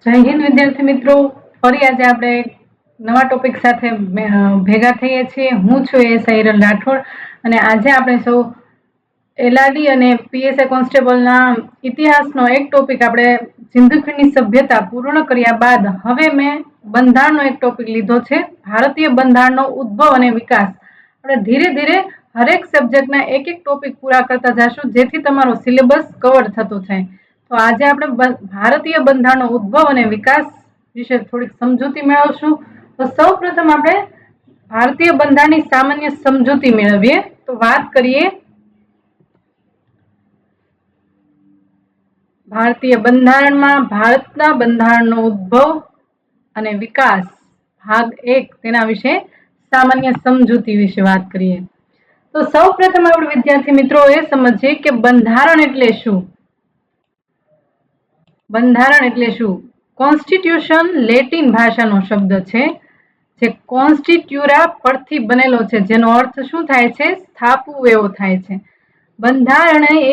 જય હિન્દ વિદ્યાર્થી મિત્રો, ફરી આજે આપણે નવા ટોપિક સાથે ભેગા થઈએ છીએ. હું છું સાયરલ રાઠોડ અને આજે આપણે સૌ એલઆરડી અને પીએસઆઈ કોન્સ્ટેબલના ઇતિહાસનો એક ટોપિક આપણે સિંધુ ખીણની સભ્યતા પૂર્ણ કર્યા બાદ હવે મેં બંધારણનો એક ટોપિક લીધો છે, ભારતીય બંધારણનો ઉદ્ભવ અને વિકાસ. આપણે ધીરે ધીરે હરેક સબ્જેક્ટના એક એક ટોપિક પૂરા કરતા જશું, જેથી તમારો સિલેબસ કવર થતો થાય. તો આજે આપણે ભારતીય બંધારણનો ઉદ્ભવ અને વિકાસ વિશે થોડીક સમજૂતી મેળવશું. તો સૌ પ્રથમ આપણે ભારતીય બંધારણની સામાન્ય સમજૂતી મેળવીએ. તો વાત કરીએ ભારતીય બંધારણમાં ભારતના બંધારણનો ઉદ્ભવ અને વિકાસ ભાગ 1 તેના વિશે સામાન્ય સમજૂતી વિશે વાત કરીએ. તો સૌ પ્રથમ આપણે વિદ્યાર્થી મિત્રો એ સમજીએ કે બંધારણ એટલે શું. બંધારણ એટલે શું? કોન્સ્ટિટ્યુશન લેટિન ભાષાનો શબ્દ છે, જે કોન્સ્ટિટ્યુરા પરથી બનેલો છે, જેનો અર્થ શું થાય છે? સ્થાપવું એવો થાય છે. બંધારણ એ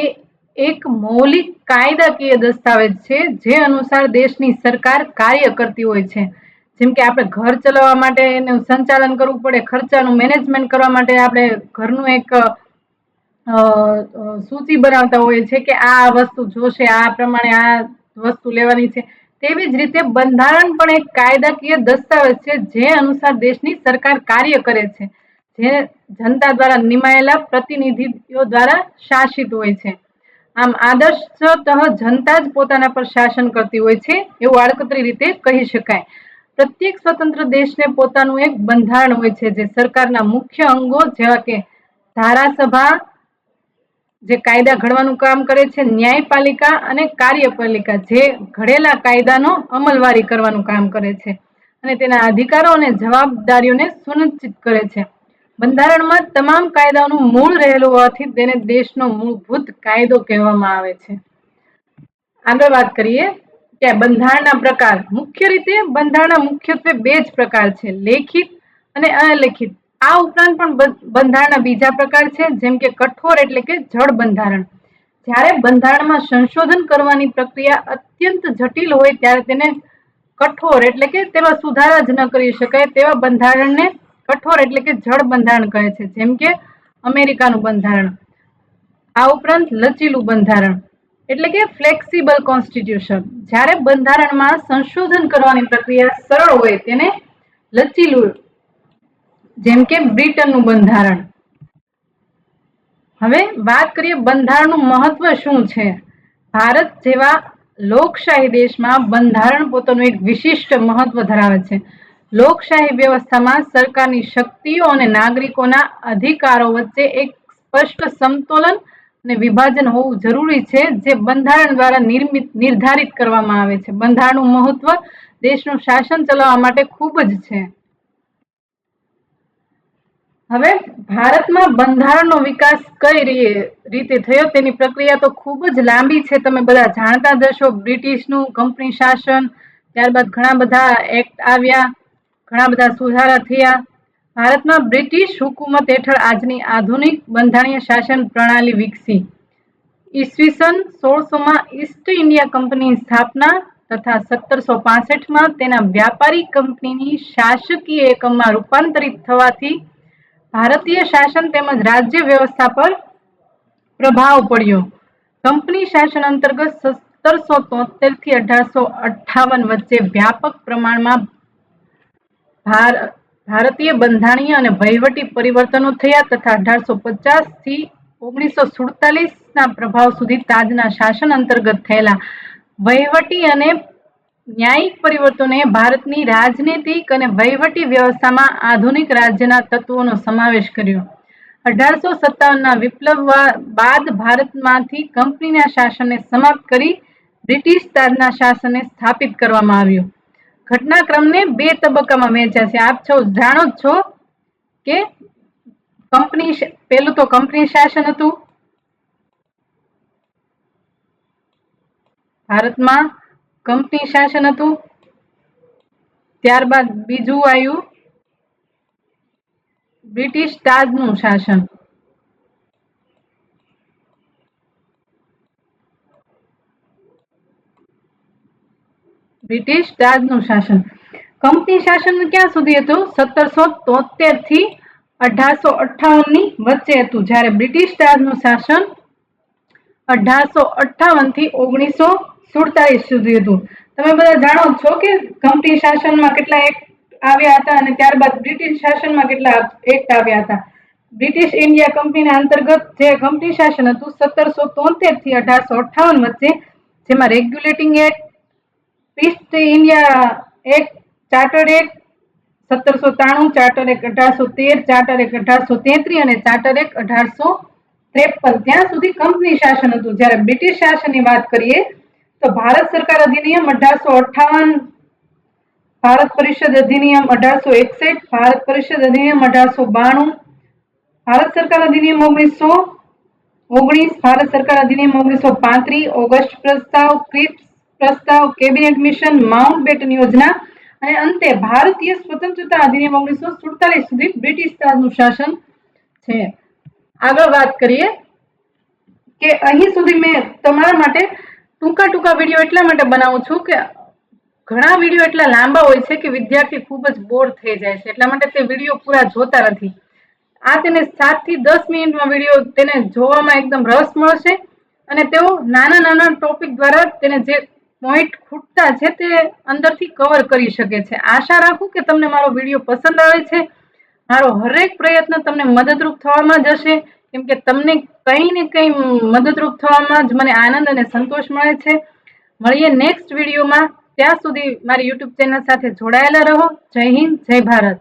એક મૌલિક કાયદાકીય દસ્તાવેજ છે, જે અનુસાર દેશની સરકાર કાર્ય કરતી હોય છે. જેમ કે આપણે ઘર ચલાવવા માટે એનું સંચાલન કરવું પડે, ખર્ચાનું મેનેજમેન્ટ કરવા માટે આપણે ઘરનું એક સૂચિ બનાવતા હોય છે કે આ વસ્તુ જોશે, આ પ્રમાણે આ વસ્તુ લેવાની છે. તેવી જ રીતે બંધારણ પણ એક કાયદાકીય દસ્તાવેજ છે, જે અનુસાર દેશની સરકાર કાર્ય કરે છે, જે જનતા દ્વારા નિમાયેલા પ્રતિનિધિઓ દ્વારા શાસિત હોય છે. આમ આદર્શતઃ જનતા જ પોતાના પર શાસન કરતી હોય છે, એવું આડકતરી રીતે કહી શકાય. પ્રત્યેક સ્વતંત્ર દેશને પોતાનું એક બંધારણ હોય છે, જે સરકારના મુખ્ય અંગો જેવા કે ધારાસભા, જે કાયદા ઘડવાનું કામ કરે છે, ન્યાયપાલિકા અને કાર્યપાલિકા, જે ઘડેલા કાયદાનો અમલવારી કરવાનું કામ કરે છે અને તેના અધિકારો અને જવાબદારીઓને સુનિશ્ચિત કરે છે. બંધારણમાં તમામ કાયદાઓનું મૂળ રહેલું હોવાથી તેને દેશનો મૂળભૂત કાયદો કહેવામાં આવે છે. આગળ વાત કરીએ કે બંધારણના પ્રકાર. મુખ્ય રીતે બંધારણના મુખ્યત્વે 2 જ પ્રકાર છે, લેખિત અને અલેખિત. આ ઉપરાંત પણ બંધારણના બીજા પ્રકાર છે, જેમ કે કઠોર એટલે કે જળ બંધારણ. જ્યારે બંધારણમાં સંશોધન કરવાની પ્રક્રિયા અત્યંત જટિલ હોય ત્યારે તેને કઠોર એટલે કે તેમાં સુધારા જ ન કરી શકાય તેવા બંધારણને કઠોર એટલે કે જળ બંધારણ કહે છે, જેમ કે અમેરિકાનું બંધારણ. આ ઉપરાંત લચીલું બંધારણ એટલે કે ફ્લેક્સિબલ કોન્સ્ટિટ્યુશન. જ્યારે બંધારણમાં સંશોધન કરવાની પ્રક્રિયા સરળ હોય તેને લચીલું, જેમ કે બ્રિટનનું બંધારણ. હવે વાત કરીએ બંધારણનું મહત્વ શું છે. ભારત જેવા લોકશાહી દેશમાં બંધારણ પોતાનું એક વિશિષ્ટ મહત્વ ધરાવે છે. લોકશાહી વ્યવસ્થામાં સરકારની શક્તિઓ અને નાગરિકોના અધિકારો વચ્ચે એક સ્પષ્ટ સમતોલન અને વિભાજન હોવું જરૂરી છે, જે બંધારણ દ્વારા નિર્ધારિત કરવામાં આવે છે. બંધારણનું મહત્વ દેશનું શાસન ચલાવવા માટે ખૂબ જ છે. હવે ભારતમાં બંધારણનો વિકાસ કઈ રીતે થયો તેની પ્રક્રિયા તો ખૂબ જ લાંબી છે. તમે બધા જાણતા જ હશો. બ્રિટિશનું કંપની શાસન, ત્યારબાદ ઘણા બધા એક્ટ આવ્યા, ઘણા બધા સુધારા થયા. ભારતમાં બ્રિટિશ હુકુમત હેઠળ આજની આધુનિક બંધારણીય શાસન પ્રણાલી વિકસી. ઈસવીસન 1600માં ઈસ્ટ ઇન્ડિયા કંપનીની સ્થાપના તથા 1765માં તેના વ્યાપારી કંપનીની શાસકીય એકમમાં રૂપાંતરિત થવાથી ભારતીય શાસન તેમજ રાજ્ય વ્યવસ્થા પર પ્રભાવ પડ્યો. કંપની શાસન અંતર્ગત 1773 થી 1858 વચ્ચે વ્યાપક પ્રમાણમાં ભારતીય બંધારણીય અને વહીવટી પરિવર્તનો થયા તથા 1850 થી 1947 ના પ્રભાવ સુધી તાજના શાસન અંતર્ગત થયેલા વહીવટી અને ન્યાયિક પરિવર્તનોએ ભારતની રાજનૈતિક અને વહીવટી વ્યવસ્થામાં આધુનિક રાજ્યના તત્વોનો સમાવેશ કર્યો. 1857ના વિપ્લવ બાદ ભારતમાંથી કંપનીના શાસનને સમાપ્ત કરી બ્રિટિશ તાજના શાસનને સ્થાપિત કરવામાં આવ્યું. ઘટનાક્રમને 2 તબક્કામાં વહેંચ્યા છે. આપ સૌ જાણો જ છો કે પહેલું તો કંપની શાસન હતું. ભારતમાં કંપની શાસન હતું. ત્યારબાદ બીજું આવ્યું બ્રિટિશ તાજનું શાસન. બ્રિટિશ રાજનું શાસન. કંપની શાસન ક્યાં સુધી હતું? 1773 થી 1858 ની વચ્ચે હતું, જ્યારે બ્રિટિશ રાજનું શાસન 1858 થી 1947 સુધી હતું. તમે બધા જાણો છો કે કંપની શાસનમાં કેટલા એક્ટ આવ્યા હતા અને ત્યારબાદ બ્રિટિશ શાસનમાં કેટલા એક્ટ આવ્યા હતા. બ્રિટિશ ઇન્ડિયા કંપનીના અંતર્ગત જે કંપની શાસન હતું 1773 થી 1858 વચ્ચે, જેમાં regulating act, East India act, charter act 1793, charter act 1813, charter act 1833 અને ચાર્ટર એક્ટ 1853, ત્યાં સુધી કંપની શાસન હતું. જ્યારે બ્રિટિશ શાસનની વાત કરીએ તો ભારત સરકાર અધિનિયમ 1858, ભારત પરિષદ અધિનિયમ 1861, ભારત પરિષદ અધિનિયમ 1892, ભારત સરકાર અધિનિયમ 1919, ભારત સરકાર અધિનિયમ 1935, ઓગસ્ટ પ્રસ્તાવ, ક્રિપ્સ પ્રસ્તાવ, કેબિનેટ મિશન, માઉન્ટ બેટન યોજના અને અંતે ભારતીય સ્વતંત્રતા અધિનિયમ 1947 સુધી બ્રિટિશ રાજનું શાસન છે. આગળ વાત કરીએ કે અહીં સુધી મેં તમારા માટે ટૂંકા વિડીયો એટલા માટે બનાવું છું કે ઘણા વિડીયો એટલા લાંબા હોય છે કે વિદ્યાર્થી ખૂબ જ બોર થઈ જાય છે, એટલા માટે તે વિડીયો પૂરા જોતા નથી. આ તેને 7 થી 10 મિનિટમાં વિડીયો તેને જોવામાં એકદમ રસ મળશે અને તેઓ નાના ટોપિક દ્વારા તેને જે પોઈન્ટ ખૂટતા છે તે અંદરથી કવર કરી શકે છે. આશા રાખું કે તમને મારો વિડીયો પસંદ આવે છે. મારો હરેક પ્રયત્ન તમને મદદરૂપ થવામાં જ હશે, કેમ કે તમને કંઈ ને કંઈ મદદરૂપ થવામાં જ મને આનંદ અને સંતોષ મળે છે. મળીએ નેક્સ્ટ વિડીયોમાં. ત્યાં સુધી મારી યુટ્યુબ ચેનલ સાથે જોડાયેલા રહો. જય હિન્દ, જય ભારત.